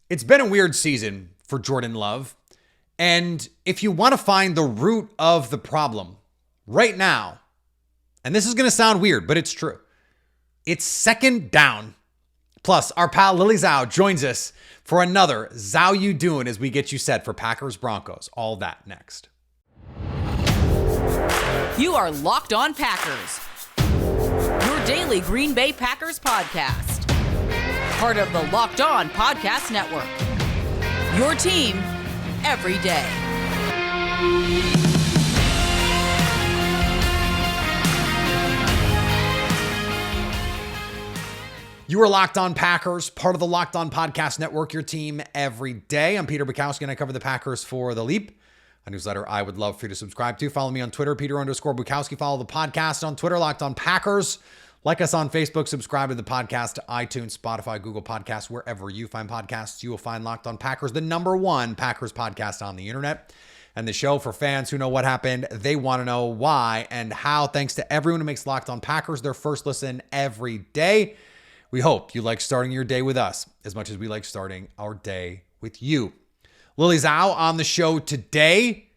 It's been a weird season for Jordan Love. And if you want to find the root of the problem right now, and this is going to sound weird, but it's true. It's second down. Plus, our pal Lily Zhao joins us for another Zhao You Doing as we get you set for Packers Broncos. All that next. You are Locked On Packers, your daily Green Bay Packers podcast. Part of the Locked On Podcast Network, your team every day. You are Locked On Packers, part of the Locked On Podcast Network, your team every day. I'm Peter Bukowski, and I cover the Packers for The Leap, a newsletter I would love for you to subscribe to. Follow me on Twitter, Peter_Bukowski. Follow the podcast on Twitter, Locked On Packers. Like us on Facebook, subscribe to the podcast to iTunes, Spotify, Google Podcasts, wherever you find podcasts, you will find Locked On Packers, the #1 Packers podcast on the internet. And the show for fans who know what happened, they want to know why and how. Thanks to everyone who makes Locked On Packers their first listen every day. We hope you like starting your day with us as much as we like starting our day with you. Lily Zhao on the show today,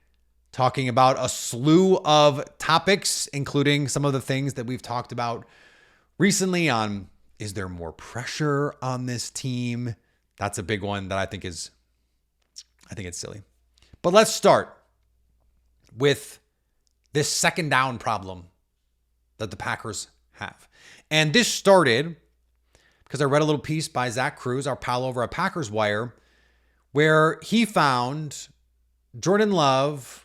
talking about a slew of topics, including some of the things that we've talked about recently on, is there more pressure on this team? That's a big one that I think it's silly. But let's start with this second down problem that the Packers have. And this started because I read a little piece by Zach Cruz, our pal over at Packers Wire, where he found Jordan Love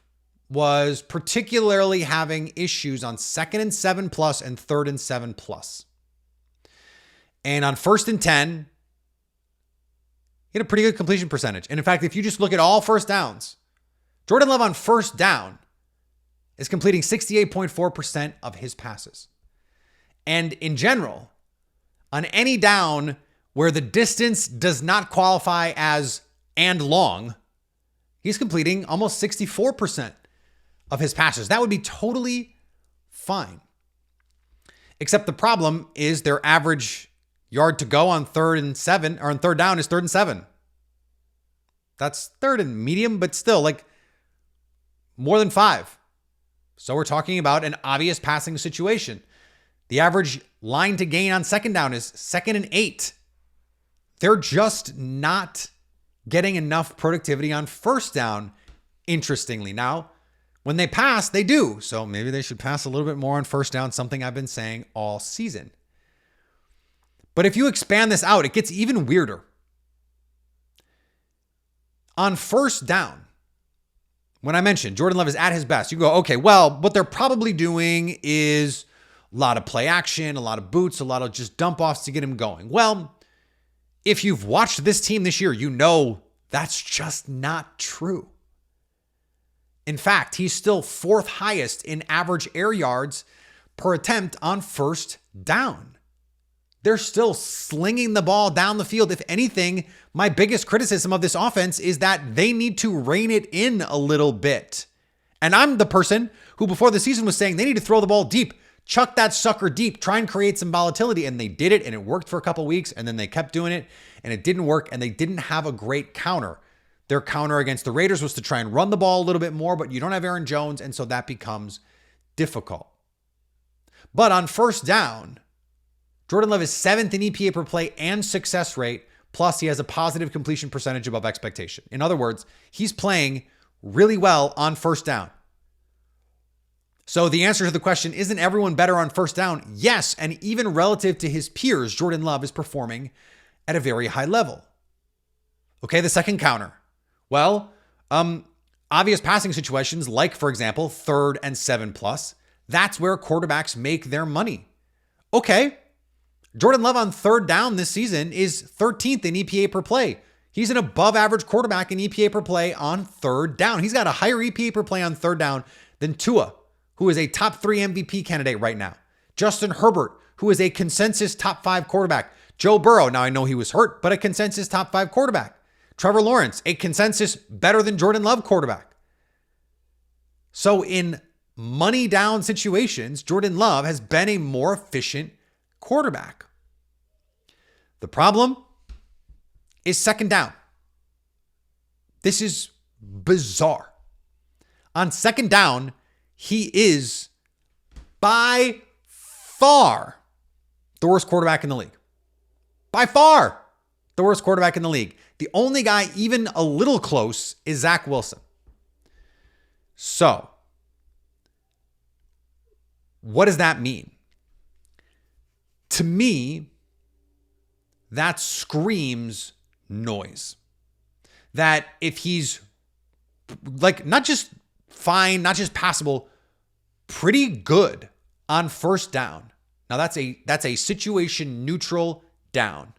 was particularly having issues on 2nd and 7+ and 3rd and 7+. And on 1st and 10, he had a pretty good completion percentage. And in fact, if you just look at all first downs, Jordan Love on first down is completing 68.4% of his passes. And in general, on any down where the distance does not qualify as and long, he's completing almost 64% of his passes. That would be totally fine. Except the problem is their average yard to go on 3rd and 7, or on 3rd down, is 3rd and 7. That's 3rd and medium, but still like more than 5. So we're talking about an obvious passing situation. The average line to gain on 2nd down is 2nd and 8. They're just not getting enough productivity on 1st down, interestingly. Now, when they pass, they do. So maybe they should pass a little bit more on 1st down, something I've been saying all season. But if you expand this out, it gets even weirder. On 1st down, when I mentioned Jordan Love is at his best, you go, okay, well, what they're probably doing is a lot of play action, a lot of boots, a lot of just dump offs to get him going. Well, if you've watched this team this year, you know that's just not true. In fact, he's still 4th highest in average air yards per attempt on 1st down. They're still slinging the ball down the field. If anything, my biggest criticism of this offense is that they need to rein it in a little bit. And I'm the person who before the season was saying they need to throw the ball deep. Chuck that sucker deep, try and create some volatility. And they did it, and it worked for a couple weeks, and then they kept doing it, and it didn't work, and they didn't have a great counter. Their counter against the Raiders was to try and run the ball a little bit more, but you don't have Aaron Jones, and so that becomes difficult. But on 1st down, Jordan Love is 7th in EPA per play and success rate, plus he has a positive completion percentage above expectation. In other words, he's playing really well on 1st down. So the answer to the question, isn't everyone better on 1st down? Yes, and even relative to his peers, Jordan Love is performing at a very high level. Okay, the second counter. Well, obvious passing situations like, for example, 3rd and 7+, that's where quarterbacks make their money. Okay, Jordan Love on 3rd down this season is 13th in EPA per play. He's an above average quarterback in EPA per play on 3rd down. He's got a higher EPA per play on 3rd down than Tua, who is a top 3 MVP candidate right now. Justin Herbert, who is a consensus top 5 quarterback. Joe Burrow, now I know he was hurt, but a consensus top 5 quarterback. Trevor Lawrence, a consensus better than Jordan Love quarterback. So in money down situations, Jordan Love has been a more efficient quarterback. The problem is second down. This is bizarre. On second down, he is by far the worst quarterback in the league. By far the worst quarterback in the league. The only guy even a little close is Zach Wilson. So, what does that mean? To me, that screams noise. That if he's like not just fine, not just passable, pretty good on first down. Now that's a situation neutral down.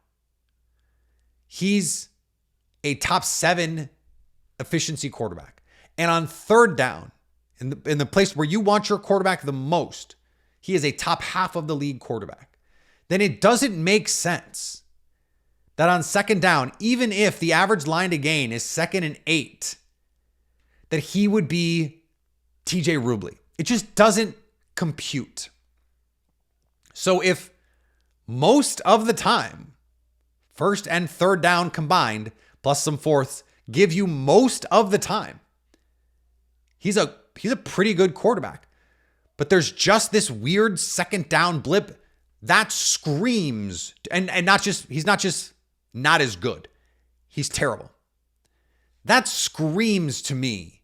He's a top 7 efficiency quarterback. And on third down, in the place where you want your quarterback the most, he is a top half of the league quarterback. Then it doesn't make sense that on second down, even if the average line to gain is 2nd and 8, that he would be TJ Rubley. It just doesn't compute. So if most of the time, first and third down combined, plus some fourths, give you most of the time, he's a pretty good quarterback. But there's just this weird second down blip that screams, and he's not just not as good. He's terrible. That screams to me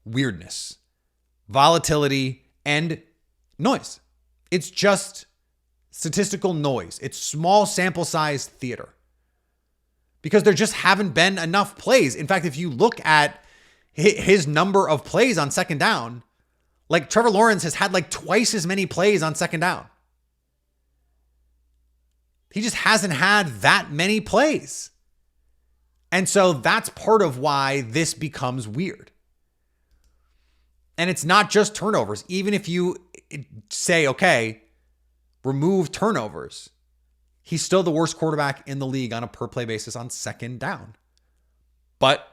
weirdness, volatility, and noise. It's just statistical noise. It's small sample size theater. Because there just haven't been enough plays. In fact, if you look at his number of plays on second down, like Trevor Lawrence has had like twice as many plays on second down. He just hasn't had that many plays. And so that's part of why this becomes weird. And it's not just turnovers. Even if you say, okay, remove turnovers, he's still the worst quarterback in the league on a per play basis on second down. But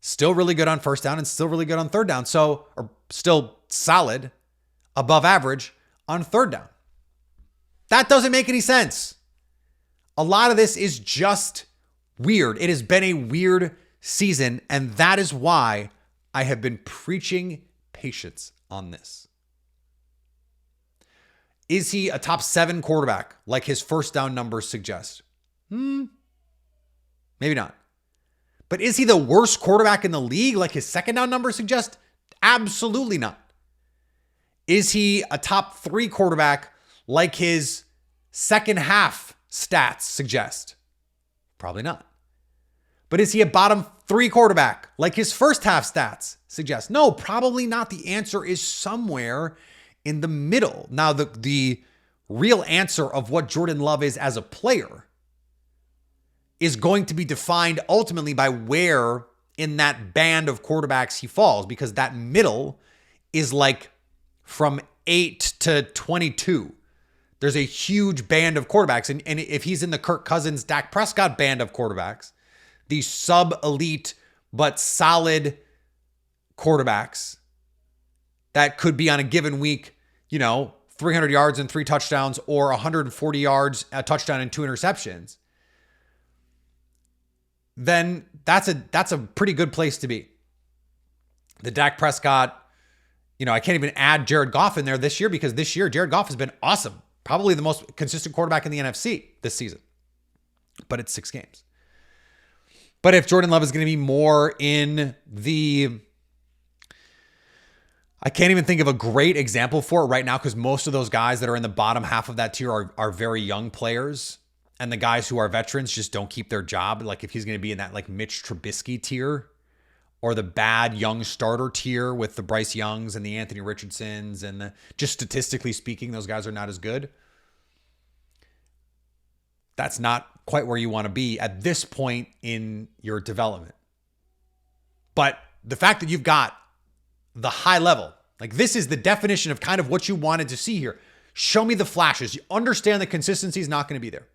still really good on first down and still really good on third down. So, or still solid, above average on third down. That doesn't make any sense. A lot of this is just weird. It has been a weird season, and that is why I have been preaching patience on this. Is he a top 7 quarterback like his first down numbers suggest? Maybe not. But is he the worst quarterback in the league like his second down numbers suggest? Absolutely not. Is he a top 3 quarterback like his second half stats suggest? Probably not. But is he a bottom 3 quarterback like his first half stats suggest? No, probably not. The answer is somewhere in the middle. Now, the real answer of what Jordan Love is as a player is going to be defined ultimately by where in that band of quarterbacks he falls, because that middle is like from 8 to 22. There's a huge band of quarterbacks. And if he's in the Kirk Cousins, Dak Prescott band of quarterbacks, these sub-elite but solid quarterbacks that could be on a given week, 300 yards and 3 touchdowns, or 140 yards, a touchdown and 2 interceptions, then that's a pretty good place to be. The Dak Prescott, I can't even add Jared Goff in there this year, because this year Jared Goff has been awesome. Probably the most consistent quarterback in the NFC this season. But it's 6 games. But if Jordan Love is going to be more in I can't even think of a great example for it right now, because most of those guys that are in the bottom half of that tier are very young players. And the guys who are veterans just don't keep their job. Like if he's going to be in that like Mitch Trubisky tier, or the bad young starter tier with the Bryce Youngs and the Anthony Richardsons, and just statistically speaking, those guys are not as good. That's not quite where you want to be at this point in your development. But the fact that you've got the high level, like this is the definition of kind of what you wanted to see here. Show me the flashes. You understand the consistency is not going to be there,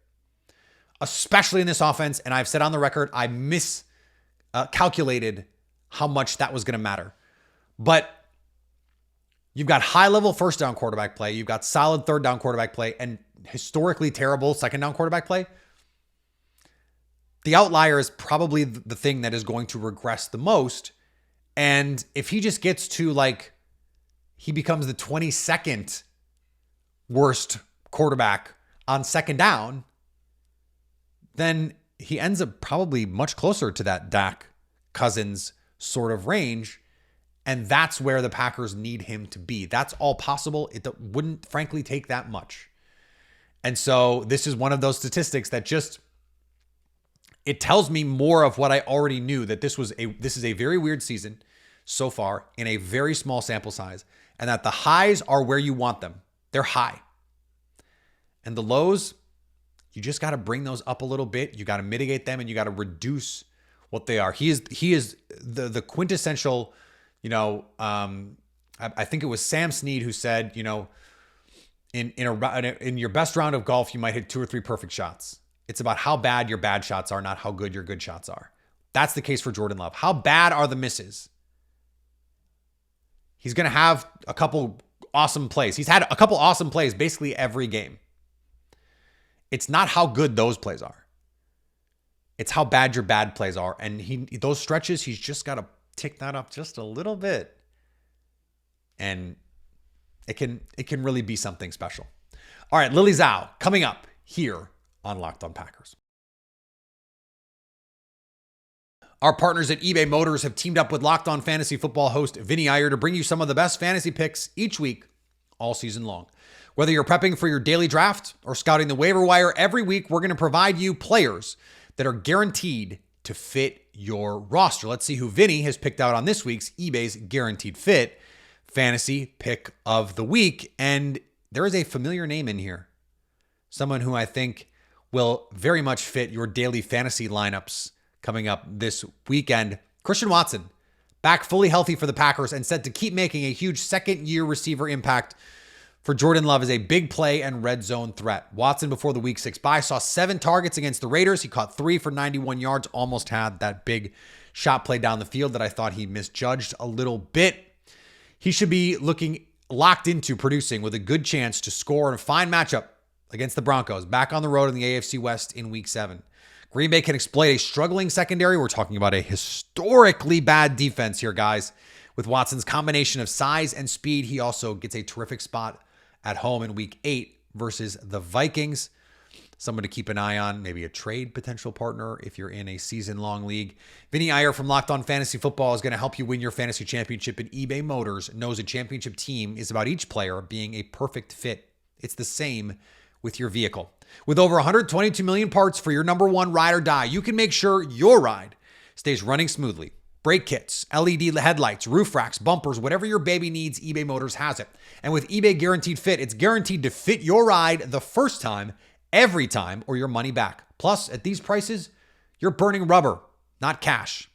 especially in this offense. And I've said on the record, I miscalculated how much that was going to matter. But you've got high-level first down quarterback play. You've got solid third down quarterback play, and historically terrible second down quarterback play. the outlier is probably the thing that is going to regress the most. And if he just gets to he becomes the 22nd worst quarterback on second down, then he ends up probably much closer to that Dak Cousins sort of range. And that's where the Packers need him to be. That's all possible. It wouldn't frankly take that much. And so this is one of those statistics that it tells me more of what I already knew, that this is a very weird season so far in a very small sample size, and that the highs are where you want them. They're high. And the lows, you just got to bring those up a little bit. You got to mitigate them, and you got to reduce what they are. He is the quintessential, I think it was Sam Snead who said, in your best round of golf, you might hit 2 or 3 perfect shots. It's about how bad your bad shots are, not how good your good shots are. That's the case for Jordan Love. How bad are the misses? He's going to have a couple awesome plays. He's had a couple awesome plays basically every game. It's not how good those plays are. It's how bad your bad plays are. And those stretches, he's just got to tick that up just a little bit. And it can really be something special. All right, Lily Zhao coming up here on Locked On Packers. Our partners at eBay Motors have teamed up with Locked On Fantasy Football host Vinny Iyer to bring you some of the best fantasy picks each week, all season long. Whether you're prepping for your daily draft or scouting the waiver wire, every week we're going to provide you players that are guaranteed to fit your roster. Let's see who Vinny has picked out on this week's eBay's Guaranteed Fit Fantasy Pick of the Week. And there is a familiar name in here. Someone who I think will very much fit your daily fantasy lineups coming up this weekend. Christian Watson, back fully healthy for the Packers and set to keep making a huge second-year receiver impact for Jordan Love as a big play and red zone threat. Watson, before the Week 6 bye, saw 7 targets against the Raiders. He caught 3 for 91 yards, almost had that big shot play down the field that I thought he misjudged a little bit. He should be looking locked into producing with a good chance to score in a fine matchup against the Broncos, back on the road in the AFC West in Week 7. Green Bay can exploit a struggling secondary. We're talking about a historically bad defense here, guys. With Watson's combination of size and speed, he also gets a terrific spot at home in Week 8 versus the Vikings. Someone to keep an eye on, maybe a trade potential partner if you're in a season-long league. Vinny Iyer from Locked On Fantasy Football is going to help you win your fantasy championship, and eBay Motors knows a championship team is about each player being a perfect fit. It's the same with your vehicle. With over 122 million parts for your number one ride or die, you can make sure your ride stays running smoothly. Brake kits, LED headlights, roof racks, bumpers, whatever your baby needs, eBay Motors has it. And with eBay Guaranteed Fit, it's guaranteed to fit your ride the first time, every time, or your money back. Plus, at these prices, you're burning rubber, not cash.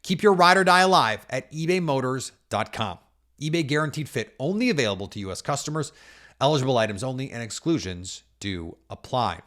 Keep your ride or die alive at ebaymotors.com. eBay Guaranteed Fit, only available to U.S. customers. Eligible items only, and exclusions do apply.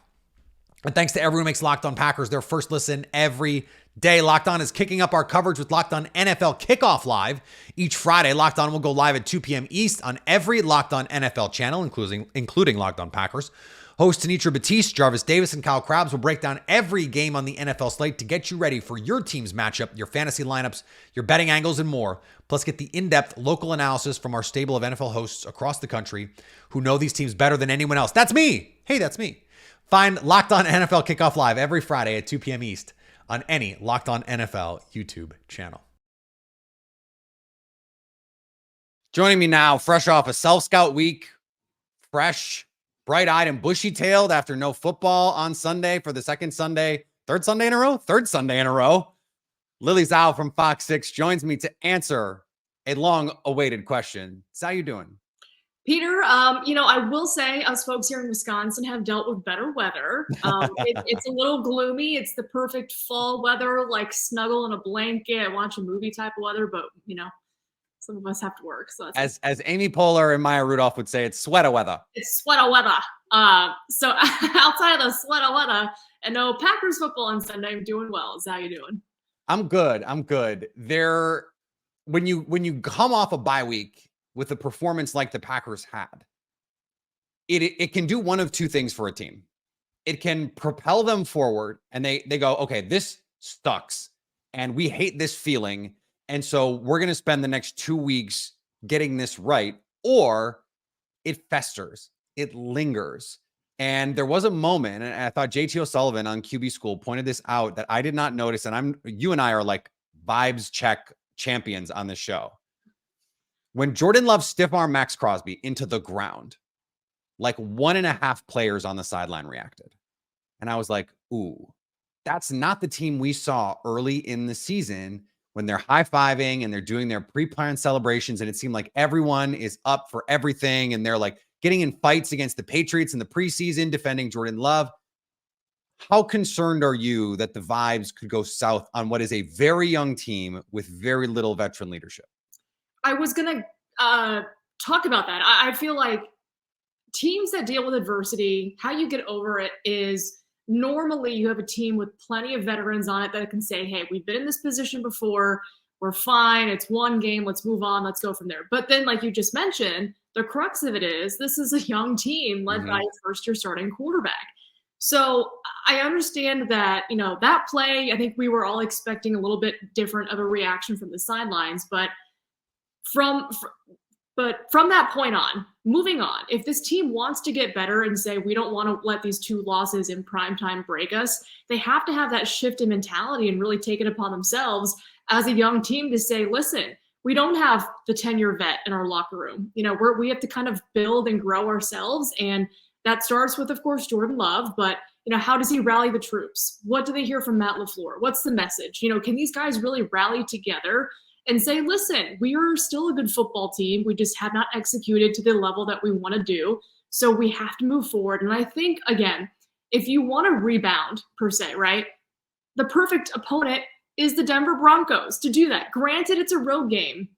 And thanks to everyone who makes Locked On Packers their first listen every day. Locked On is kicking up our coverage with Locked On NFL Kickoff Live. Each Friday, Locked On will go live at 2 p.m. East on every Locked On NFL channel, including Locked On Packers. Hosts Anitra Batiste, Jarvis Davis, and Kyle Krabs will break down every game on the NFL slate to get you ready for your team's matchup, your fantasy lineups, your betting angles, and more. Plus, get the in-depth local analysis from our stable of NFL hosts across the country who know these teams better than anyone else. That's me. Hey, that's me. Find Locked On NFL Kickoff Live every Friday at 2 p.m. East on any Locked On NFL YouTube channel. Joining me now, fresh off a self-scout week, fresh, bright-eyed and bushy-tailed after no football on Sunday for the third Sunday in a row. Lily Zhao from Fox 6 joins me to answer a long-awaited question. So how you doing? Peter, I will say us folks here in Wisconsin have dealt with better weather. It's a little gloomy. It's the perfect fall weather, like snuggle in a blanket, watch a movie type of weather, but, some of us have to work. So that's as Amy Poehler and Maya Rudolph would say, it's sweater weather. It's sweater weather. So outside of the sweater weather and no Packers football on Sunday, I'm doing well. So how you doing? I'm good. When you come off a bye week with a performance like the Packers had, it can do one of two things for a team. it can propel them forward, and they go, okay, this sucks and we hate this feeling. And so we're going to spend the next 2 weeks getting this right. Or it festers, it lingers. And there was a moment, and I thought JT O'Sullivan on QB School pointed this out that I did not notice. And you and I are like vibes check champions on this show. When Jordan Love stiff arm Max Crosby into the ground, like 1.5 players on the sideline reacted. And I was like, ooh, that's not the team we saw early in the season when they're high-fiving and they're doing their pre-planned celebrations. And it seemed like everyone is up for everything. And they're like getting in fights against the Patriots in the preseason, defending Jordan Love. How concerned are you that the vibes could go south on what is a very young team with very little veteran leadership? I was going to talk about that. I feel like teams that deal with adversity, how you get over it is normally you have a team with plenty of veterans on it that can say, hey, we've been in this position before. We're fine. It's one game. Let's move on. Let's go from there. But then, like you just mentioned, the crux of it is this is a young team led by a first-year starting quarterback. So I understand that, that play, I think we were all expecting a little bit different of a reaction from the sidelines. But from that point on, moving on, if this team wants to get better and say, we don't want to let these 2 losses in primetime break us, they have to have that shift in mentality and really take it upon themselves as a young team to say, listen, we don't have the 10-year vet in our locker room. We have to kind of build and grow ourselves. And that starts with, of course, Jordan Love, but how does he rally the troops? What do they hear from Matt LaFleur? What's the message? Can these guys really rally together and say, listen, we are still a good football team. We just have not executed to the level that we want to do. So we have to move forward. And I think, again, if you want to rebound per se, right, the perfect opponent is the Denver Broncos to do that. Granted, it's a road game,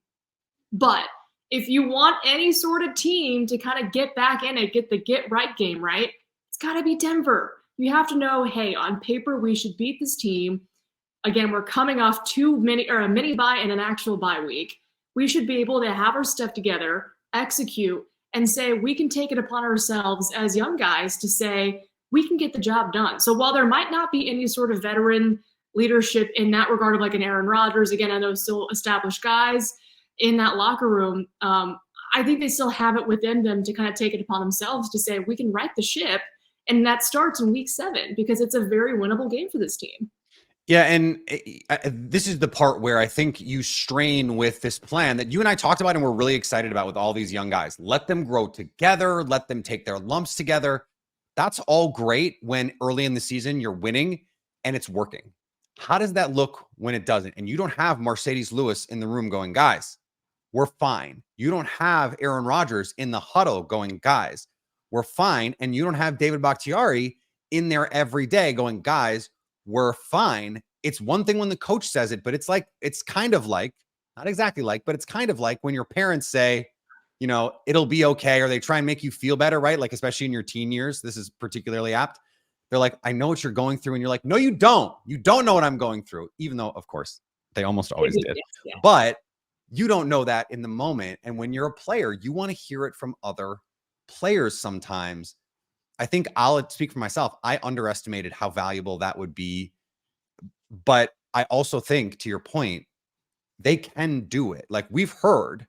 but if you want any sort of team to kind of get back in it, get the get right game, right, it's got to be Denver. You have to know, hey, on paper, we should beat this team. Again, we're coming off a mini bye and an actual bye week. We should be able to have our stuff together, execute, and say we can take it upon ourselves as young guys to say we can get the job done. So while there might not be any sort of veteran leadership in that regard of like an Aaron Rodgers, again, I know still established guys in that locker room, I think they still have it within them to kind of take it upon themselves to say we can right the ship. And that starts in week 7 because it's a very winnable game for this team. Yeah, and this is the part where I think you strain with this plan that you and I talked about and we're really excited about with all these young guys. Let them grow together. Let them take their lumps together. That's all great when early in the season you're winning and it's working. How does that look when it doesn't? And you don't have Mercedes Lewis in the room going, guys, we're fine. You don't have Aaron Rodgers in the huddle going, guys, we're fine. And you don't have David Bakhtiari in there every day going, guys, we're fine. It's one thing when the coach says it, but it's kind of like, not exactly like, but it's kind of like when your parents say, it'll be okay, or they try and make you feel better, right? Like, especially in your teen years, this is particularly apt. They're like, I know what you're going through. And you're like, no, you don't. You don't know what I'm going through, even though, of course, they almost always did. Yeah. But you don't know that in the moment. And when you're a player, you want to hear it from other players sometimes. I think I'll speak for myself. I underestimated how valuable that would be. But I also think, to your point, they can do it. Like we've heard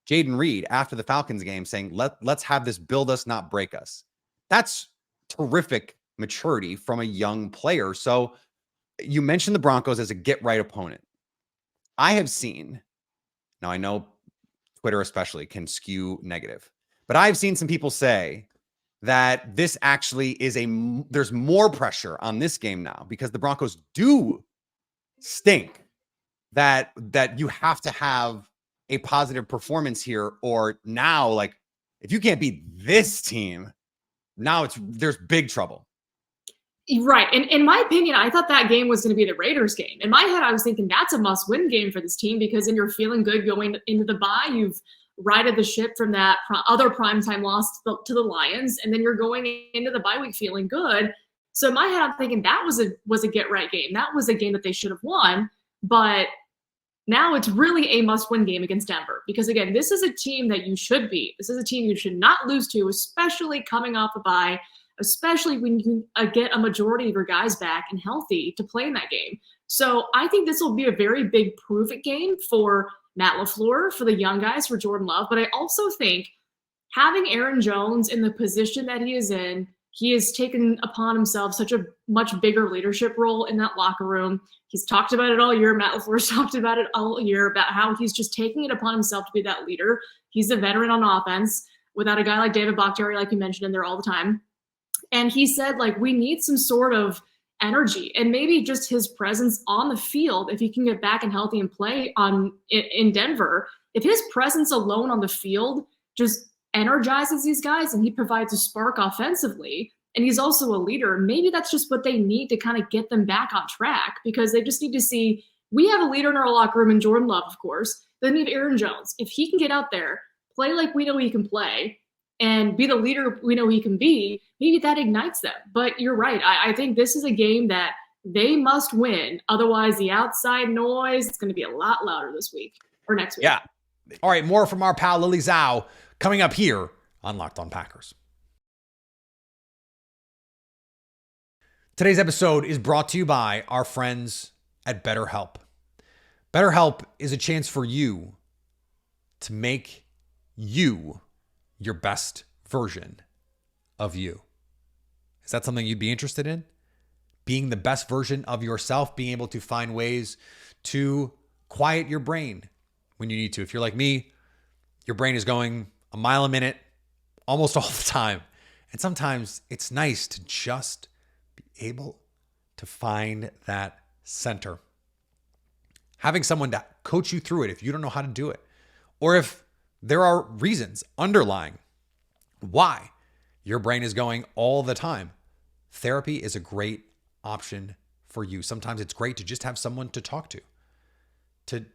Jaden Reed after the Falcons game saying, let's have this build us, not break us. That's terrific maturity from a young player. So you mentioned the Broncos as a get right opponent. I have seen, now I know Twitter especially can skew negative, but I've seen some people say that this actually is there's more pressure on this game now because the Broncos do stink, that you have to have a positive performance here, or now, like, if you can't beat this team, now there's big trouble. Right. And in my opinion, I thought that game was going to be the Raiders game. In my head, I was thinking that's a must-win game for this team because then you're feeling good going into the bye. You've righted the ship from that other primetime loss to the Lions, and then you're going into the bye week feeling good. So in my head, I'm thinking that was a get-right game. That was a game that they should have won. But now it's really a must-win game against Denver because, again, this is a team that you should beat. This is a team you should not lose to, especially coming off a bye especially when you get a majority of your guys back and healthy to play in that game. So I think this will be a very big prove-it game for Matt LaFleur, for the young guys, for Jordan Love. But I also think having Aaron Jones in the position that he is in, he has taken upon himself such a much bigger leadership role in that locker room. He's talked about it all year. Matt LaFleur's talked about it all year, about how he's just taking it upon himself to be that leader. He's a veteran on offense without a guy like David Bakhtiari, like you mentioned, in there all the time. And he said, like, we need some sort of energy and maybe just his presence on the field. If he can get back and healthy and play in Denver, if his presence alone on the field just energizes these guys and he provides a spark offensively, and he's also a leader, maybe that's just what they need to kind of get them back on track, because they just need to see, we have a leader in our locker room in Jordan Love, of course. Then we have Aaron Jones. If he can get out there, play like we know he can play, and be the leader we know he can be, maybe that ignites them. But you're right. I think this is a game that they must win. Otherwise, the outside noise is going to be a lot louder this week or next week. Yeah. All right, more from our pal Lily Zhao coming up here on Locked On Packers. Today's episode is brought to you by our friends at BetterHelp. BetterHelp is a chance for you to make you your best version of you. Is that something you'd be interested in? Being the best version of yourself, being able to find ways to quiet your brain when you need to. If you're like me, your brain is going a mile a minute almost all the time. And sometimes it's nice to just be able to find that center. Having someone to coach you through it if you don't know how to do it, or if there are reasons underlying why your brain is going all the time. Therapy is a great option for you. Sometimes it's great to just have someone to talk to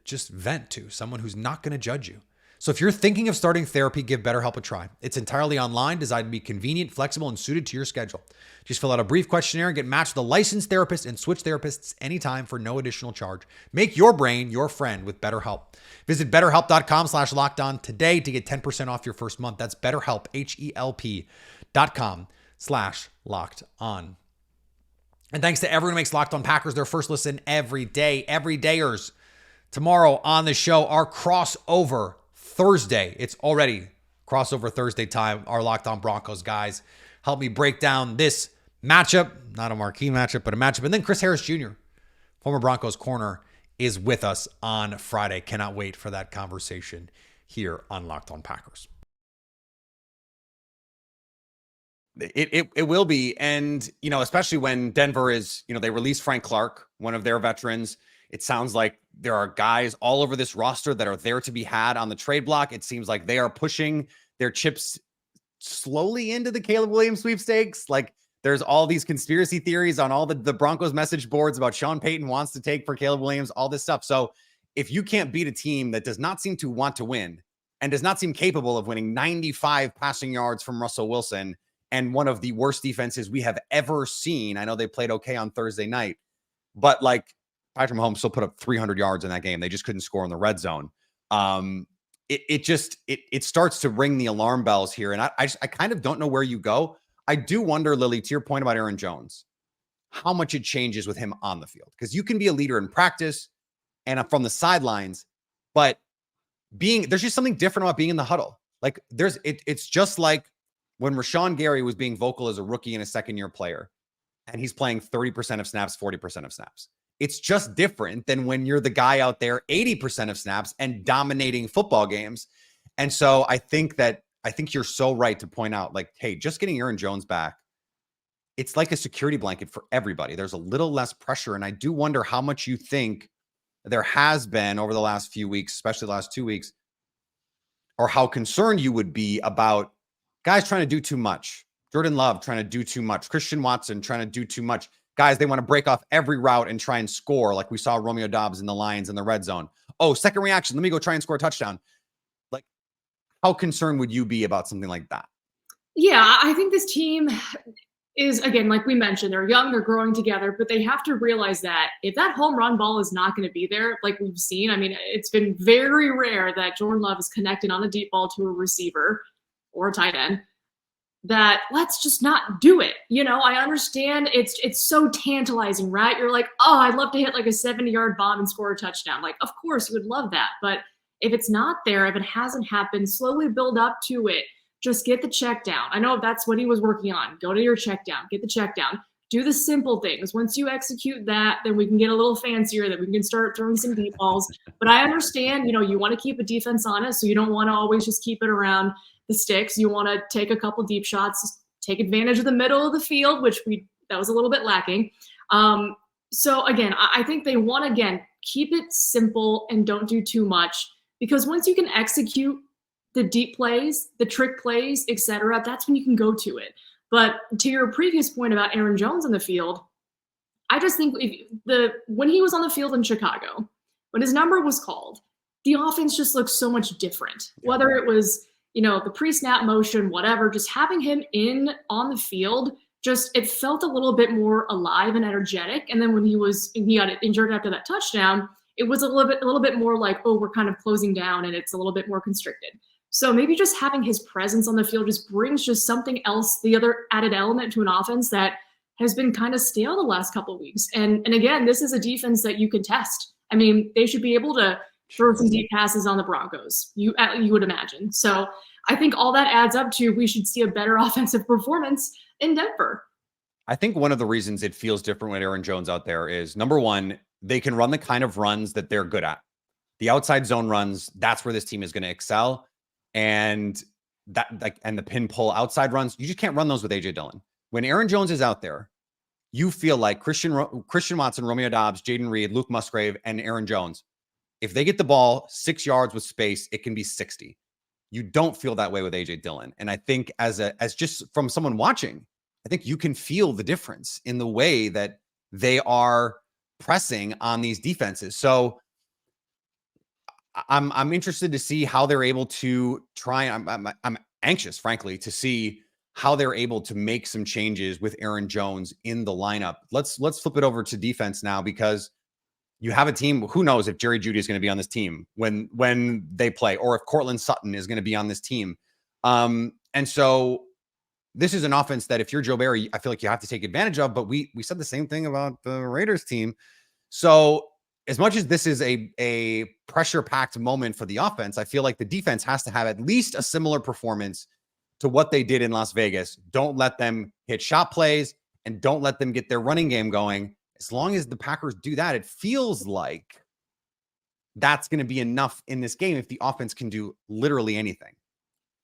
just vent to, someone who's not going to judge you. So if you're thinking of starting therapy, give BetterHelp a try. It's entirely online, designed to be convenient, flexible, and suited to your schedule. Just fill out a brief questionnaire and get matched with a licensed therapist, and switch therapists anytime for no additional charge. Make your brain your friend with BetterHelp. Visit BetterHelp.com/LockedOn today to get 10% off your first month. That's BetterHelp, HELP.com/LockedOn. And thanks to everyone who makes Locked On Packers their first listen every day. Everydayers. Tomorrow on the show, our crossover Thursday. It's already crossover Thursday time. Our Locked On Broncos guys help me break down this matchup. Not a marquee matchup, but a matchup. And then Chris Harris Jr., former Broncos corner, is with us on Friday. Cannot wait for that conversation here on Locked On Packers. It will be. And, you know, especially when Denver is, you know, they released Frank Clark, one of their veterans. It sounds like there are guys all over this roster that are there to be had on the trade block. It seems like they are pushing their chips slowly into the Caleb Williams sweepstakes. Like, there's all these conspiracy theories on all the Broncos message boards about Sean Payton wants to take for Caleb Williams, all this stuff. So if you can't beat a team that does not seem to want to win and does not seem capable of winning 95 passing yards from Russell Wilson and one of the worst defenses we have ever seen, I know they played okay on Thursday night, but like, Patrick Mahomes still put up 300 yards in that game. They just couldn't score in the red zone. It starts to ring the alarm bells here. And I kind of don't know where you go. I do wonder, Lily, to your point about Aaron Jones, how much it changes with him on the field. Because you can be a leader in practice and from the sidelines, but there's just something different about being in the huddle. Like it's just like when Rashawn Gary was being vocal as a rookie and a second-year player, and he's playing 30% of snaps, 40% of snaps. It's just different than when you're the guy out there 80% of snaps and dominating football games. And so I think you're so right to point out, like, hey, just getting Aaron Jones back, it's like a security blanket for everybody. There's a little less pressure. And I do wonder how much you think there has been over the last few weeks, especially the last 2 weeks, or how concerned you would be about guys trying to do too much. Jordan Love trying to do too much. Christian Watson trying to do too much. Guys, they want to break off every route and try and score, like we saw Romeo Doubs in the Lions in the red zone. Oh, second reaction. Let me go try and score a touchdown. Like, how concerned would you be about something like that? Yeah, I think this team is, again, like we mentioned, they're young, they're growing together, but they have to realize that if that home run ball is not going to be there, like we've seen, I mean, it's been very rare that Jordan Love is connected on the deep ball to a receiver or a tight end. that let's just not do it. I understand it's so tantalizing, right? You're like, oh, I'd love to hit like a 70-yard bomb and score a touchdown. Like, of course you would love that. But if it's not there, if it hasn't happened, slowly build up to it. Just get the check down. I know that's what he was working on. Go to your check down, get the check down. Do the simple things. Once you execute that, then we can get a little fancier, that we can start throwing some deep balls. But I understand, you want to keep a defense honest, so you don't want to always just keep it around the sticks. You want to take a couple deep shots, take advantage of the middle of the field, which that was a little bit lacking. So again, I think they want to, keep it simple and don't do too much, because once you can execute the deep plays, the trick plays, etc., that's when you can go to it. But to your previous point about Aaron Jones in the field, I just think when he was on the field in Chicago, when his number was called, the offense just looked so much different. Whether it was, the pre-snap motion, whatever, just having him on the field, it felt a little bit more alive and energetic. And then when he got injured after that touchdown, it was a little bit more like, oh, we're kind of closing down and it's a little bit more constricted. So maybe just having his presence on the field just brings just something else, the other added element to an offense that has been kind of stale the last couple of weeks. And again, this is a defense that you can test. I mean, they should be able to throw some deep passes on the Broncos, you would imagine. So I think all that adds up to we should see a better offensive performance in Denver. I think one of the reasons it feels different with Aaron Jones out there is, number one, they can run the kind of runs that they're good at. The outside zone runs, that's where this team is going to excel. And the pin pull outside runs, you just can't run those with AJ Dillon. When Aaron Jones is out there, you feel like Christian Watson, Romeo Doubs, Jaden Reed, Luke Musgrave, and Aaron Jones, if they get the ball 6 yards with space, it can be 60. You don't feel that way with AJ Dillon. And I think as just from someone watching, I think you can feel the difference in the way that they are pressing on these defenses. So I'm interested to see how they're able to try. I'm anxious, frankly, to see how they're able to make some changes with Aaron Jones in the lineup. Let's flip it over to defense now, because you have a team. Who knows if Jerry Jeudy is going to be on this team when they play, or if Cortland Sutton is going to be on this team. And so this is an offense that if you're Joe Barry, I feel like you have to take advantage of. But we said the same thing about the Raiders team. So as much as this is a pressure-packed moment for the offense, I feel like the defense has to have at least a similar performance to what they did in Las Vegas. Don't let them hit shot plays and don't let them get their running game going. As long as the Packers do that, it feels like that's going to be enough in this game if the offense can do literally anything.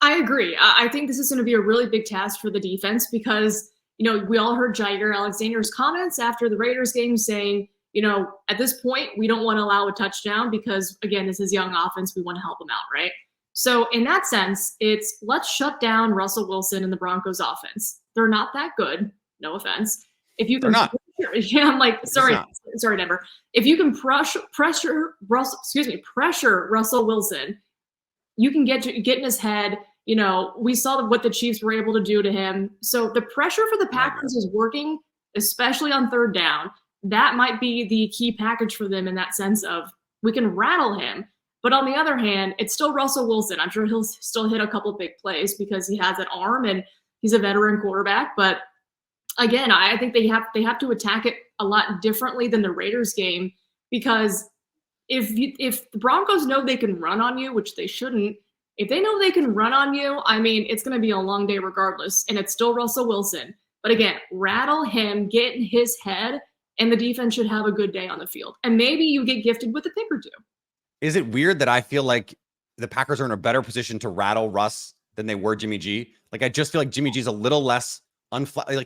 I agree. I think this is going to be a really big task for the defense because, we all heard Jair Alexander's comments after the Raiders game saying, at this point, we don't want to allow a touchdown because, again, this is young offense. We want to help them out, right? So in that sense, it's let's shut down Russell Wilson and the Broncos offense. They're not that good. No offense. If you can, yeah, I'm like, sorry, Denver. If you can pressure Russell Wilson, you can get in his head. We saw what the Chiefs were able to do to him. So the pressure for the Packers is working, especially on third down. That might be the key package for them in that sense of we can rattle him. But on the other hand, it's still Russell Wilson. I'm sure he'll still hit a couple big plays because he has that arm and he's a veteran quarterback. But again, I think they have to attack it a lot differently than the Raiders game, because if the Broncos know they can run on you, which they shouldn't, if they know they can run on you, I mean, it's going to be a long day regardless. And it's still Russell Wilson. But again, rattle him, get in his head, and the defense should have a good day on the field. And maybe you get gifted with a pick or two. Is it weird that I feel like the Packers are in a better position to rattle Russ than they were Jimmy G? Like, I just feel like Jimmy G's a little less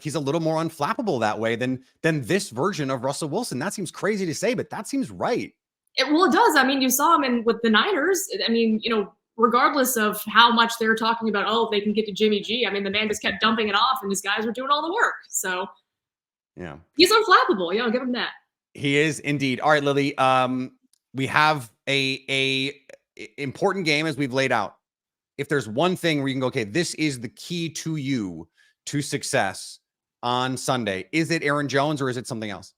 he's a little more unflappable that way than this version of Russell Wilson. That seems crazy to say, but that seems right. It does. I mean, you saw him with the Niners. I mean, regardless of how much they're talking about, oh, they can get to Jimmy G. I mean, the man just kept dumping it off and his guys were doing all the work. So yeah, he's unflappable. Give him that. He is indeed. All right, Lily. We have a important game as we've laid out. If there's one thing where you can go, okay, this is the key to you to success on Sunday, is it Aaron Jones or is it something else?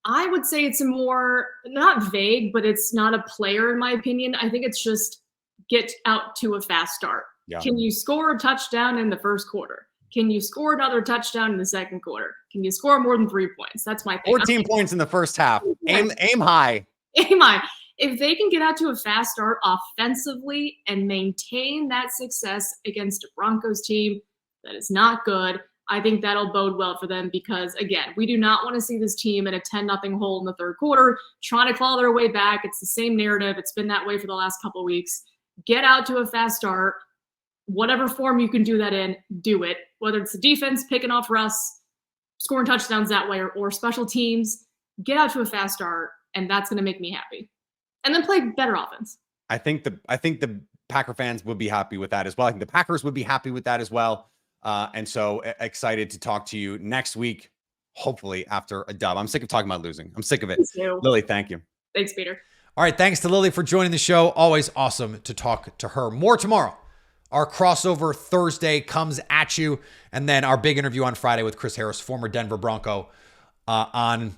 I would say it's a more, not vague, but it's not a player in my opinion. I think it's just get out to a fast start. Yeah. Can you score a touchdown in the first quarter? Can you score another touchdown in the second quarter? Can you score more than 3 points? That's my thing. 14 points in the first half. Aim high. Aim high. If they can get out to a fast start offensively and maintain that success against a Broncos team that is not good, I think that'll bode well for them because, again, we do not want to see this team in a 10-0 hole in the third quarter, trying to claw their way back. It's the same narrative. It's been that way for the last couple of weeks. Get out to a fast start. Whatever form you can do that in, do it. Whether it's the defense picking off Russ, scoring touchdowns that way, or special teams, get out to a fast start, and that's going to make me happy. And then play better offense. I think the Packer fans would be happy with that as well. I think the Packers would be happy with that as well. And so excited to talk to you next week, hopefully after a dub. I'm sick of talking about losing. I'm sick of it. Lily, thank you. Thanks, Peter. All right. Thanks to Lily for joining the show. Always awesome to talk to her. More tomorrow. Our crossover Thursday comes at you. And then our big interview on Friday with Chris Harris, former Denver Bronco, on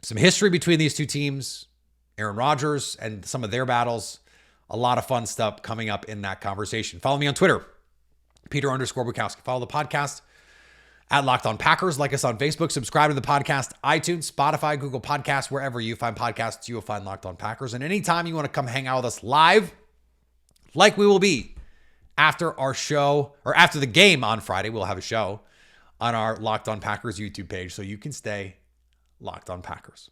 some history between these two teams, Aaron Rodgers and some of their battles. A lot of fun stuff coming up in that conversation. Follow me on Twitter, Peter_Bukowski. Follow the podcast at Locked On Packers. Like us on Facebook. Subscribe to the podcast, iTunes, Spotify, Google Podcasts, wherever you find podcasts, you will find Locked On Packers. And anytime you want to come hang out with us live, like we will be after our show, or after the game on Friday, we'll have a show on our Locked On Packers YouTube page so you can stay Locked On Packers.